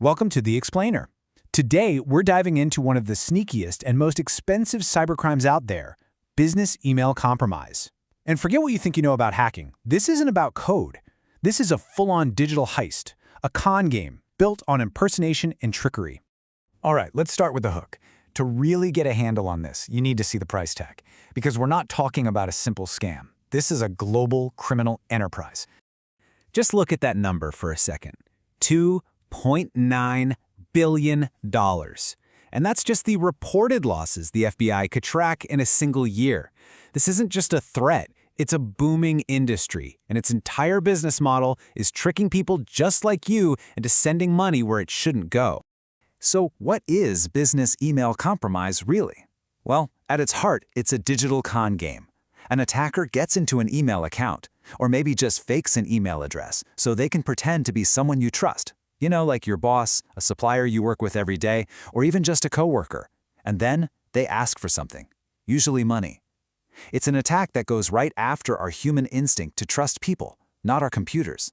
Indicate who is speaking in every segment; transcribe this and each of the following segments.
Speaker 1: Welcome to The Explainer. Today, we're diving into one of the sneakiest and most expensive cybercrimes out there, business email compromise. And forget what you think you know about hacking. This isn't about code. This is a full-on digital heist, a con game built on impersonation and trickery. All right, let's start with the hook. To really get a handle on this, you need to see the price tag, because we're not talking about a simple scam. This is a global criminal enterprise. Just look at that number for a second. $2.9 billion. And that's just the reported losses the FBI could track in a single year. This isn't just a threat, it's a booming industry, and its entire business model is tricking people just like you into sending money where it shouldn't go. So what is business email compromise really? Well, at its heart, it's a digital con game. An attacker gets into an email account, or maybe just fakes an email address, so they can pretend to be someone you trust. You know, like your boss, a supplier you work with every day, or even just a coworker. And then they ask for something, usually money. It's an attack that goes right after our human instinct to trust people, not our computers.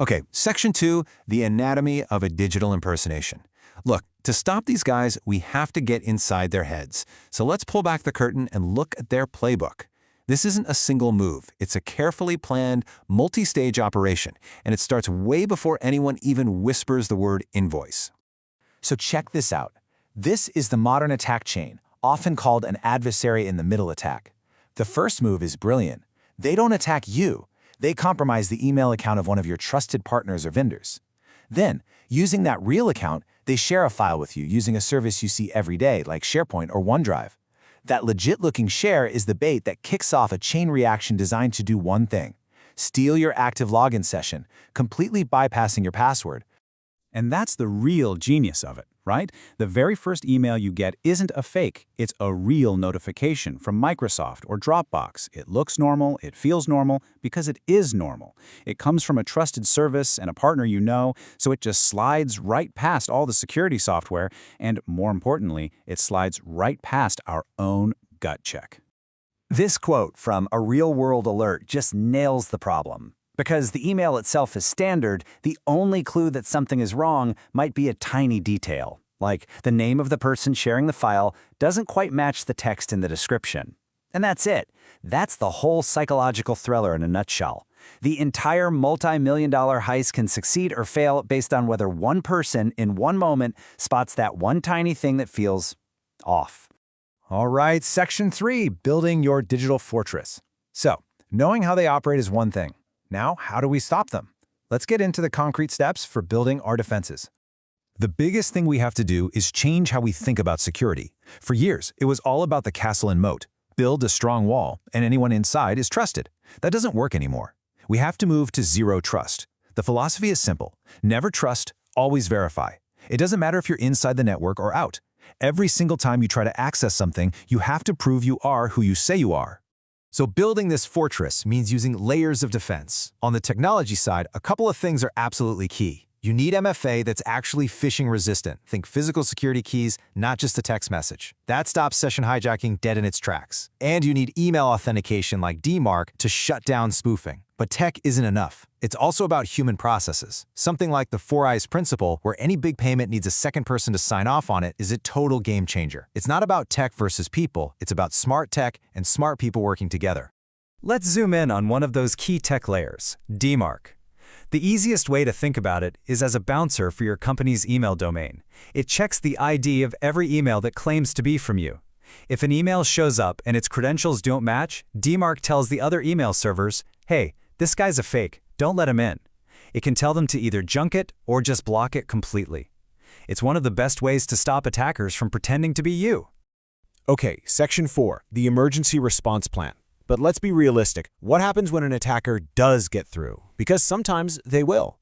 Speaker 1: Okay, Section 2, the anatomy of a digital impersonation. Look, to stop these guys, we have to get inside their heads. So let's pull back the curtain and look at their playbook. This isn't a single move. It's a carefully planned, multi-stage operation, and it starts way before anyone even whispers the word invoice. So check this out. This is the modern attack chain, often called an adversary in the middle attack. The first move is brilliant. They don't attack you. They compromise the email account of one of your trusted partners or vendors. Then, using that real account, they share a file with you using a service you see every day, like SharePoint or OneDrive. That legit-looking share is the bait that kicks off a chain reaction designed to do one thing: steal your active login session, completely bypassing your password. And that's the real genius of it, right? The very first email you get isn't a fake. It's a real notification from Microsoft or Dropbox. It looks normal, it feels normal, because it is normal. It comes from a trusted service and a partner you know, so it just slides right past all the security software, and more importantly, it slides right past our own gut check. This quote from a real-world alert just nails the problem. Because the email itself is standard, the only clue that something is wrong might be a tiny detail, like the name of the person sharing the file doesn't quite match the text in the description. And that's it. That's the whole psychological thriller in a nutshell. The entire multi-million-dollar heist can succeed or fail based on whether one person in one moment spots that one tiny thing that feels off. All right, Section 3, building your digital fortress. So, knowing how they operate is one thing. Now, how do we stop them? Let's get into the concrete steps for building our defenses. The biggest thing we have to do is change how we think about security. For years, it was all about the castle and moat. Build a strong wall, and anyone inside is trusted. That doesn't work anymore. We have to move to zero trust. The philosophy is simple. Never trust, always verify. It doesn't matter if you're inside the network or out. Every single time you try to access something, you have to prove you are who you say you are. So building this fortress means using layers of defense. On the technology side, a couple of things are absolutely key. You need MFA that's actually phishing resistant. Think physical security keys, not just a text message. That stops session hijacking dead in its tracks. And you need email authentication like DMARC to shut down spoofing. But tech isn't enough. It's also about human processes. Something like the 4 eyes principle, where any big payment needs a second person to sign off on it, is a total game changer. It's not about tech versus people, it's about smart tech and smart people working together. Let's zoom in on one of those key tech layers, DMARC. The easiest way to think about it is as a bouncer for your company's email domain. It checks the ID of every email that claims to be from you. If an email shows up and its credentials don't match, DMARC tells the other email servers, hey, this guy's a fake, don't let him in. It can tell them to either junk it or just block it completely. It's one of the best ways to stop attackers from pretending to be you.
Speaker 2: Okay, Section 4, the emergency response plan. But let's be realistic. What happens when an attacker does get through? Because sometimes they will.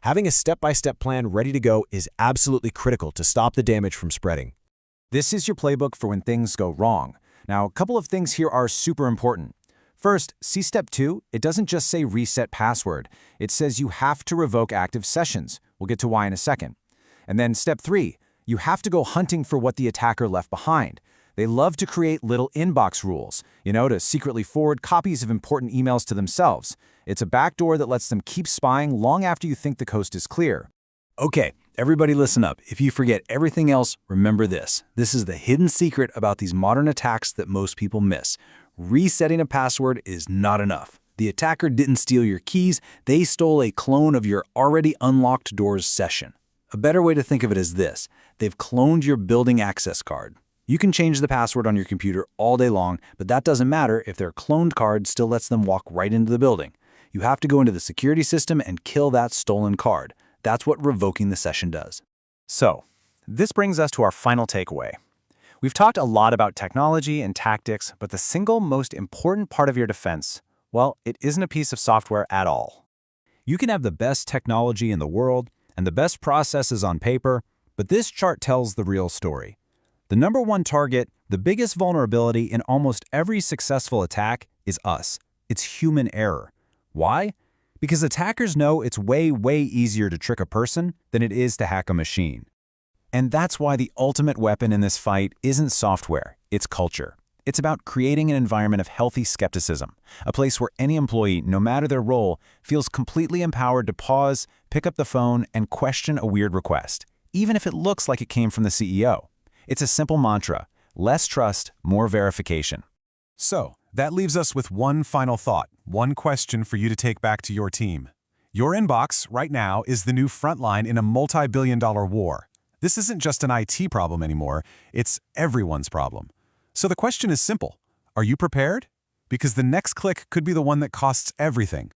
Speaker 2: Having a step-by-step plan ready to go is absolutely critical to stop the damage from spreading.
Speaker 1: This is your playbook for when things go wrong. Now, a couple of things here are super important. First, see Step 2. It doesn't just say reset password. It says you have to revoke active sessions. We'll get to why in a second. And then Step 3, you have to go hunting for what the attacker left behind. They love to create little inbox rules, to secretly forward copies of important emails to themselves. It's a backdoor that lets them keep spying long after you think the coast is clear. Okay, Everybody listen up. If you forget everything else, remember this. This is the hidden secret about these modern attacks that most people miss. Resetting a password is not enough. The attacker didn't steal your keys, they stole a clone of your already unlocked doors session. A better way to think of it is this. They've cloned your building access card. You can change the password on your computer all day long, but that doesn't matter if their cloned card still lets them walk right into the building. You have to go into the security system and kill that stolen card. That's what revoking the session does.
Speaker 3: So, this brings us to our final takeaway. We've talked a lot about technology and tactics, but the single most important part of your defense, well, it isn't a piece of software at all.
Speaker 1: You can have the best technology in the world and the best processes on paper, but this chart tells the real story. The number one target, the biggest vulnerability in almost every successful attack is us. It's human error. Why? Because attackers know it's way easier to trick a person than it is to hack a machine. And that's why the ultimate weapon in this fight isn't software, it's culture. It's about creating an environment of healthy skepticism, a place where any employee, no matter their role, feels completely empowered to pause, pick up the phone, and question a weird request, even if it looks like it came from the CEO. It's a simple mantra: less trust, more verification.
Speaker 4: So, that leaves us with one final thought, one question for you to take back to your team. Your inbox, right now, is the new frontline in a multi-billion-dollar war. This isn't just an IT problem anymore, it's everyone's problem. So the question is simple. Are you prepared? Because the next click could be the one that costs everything.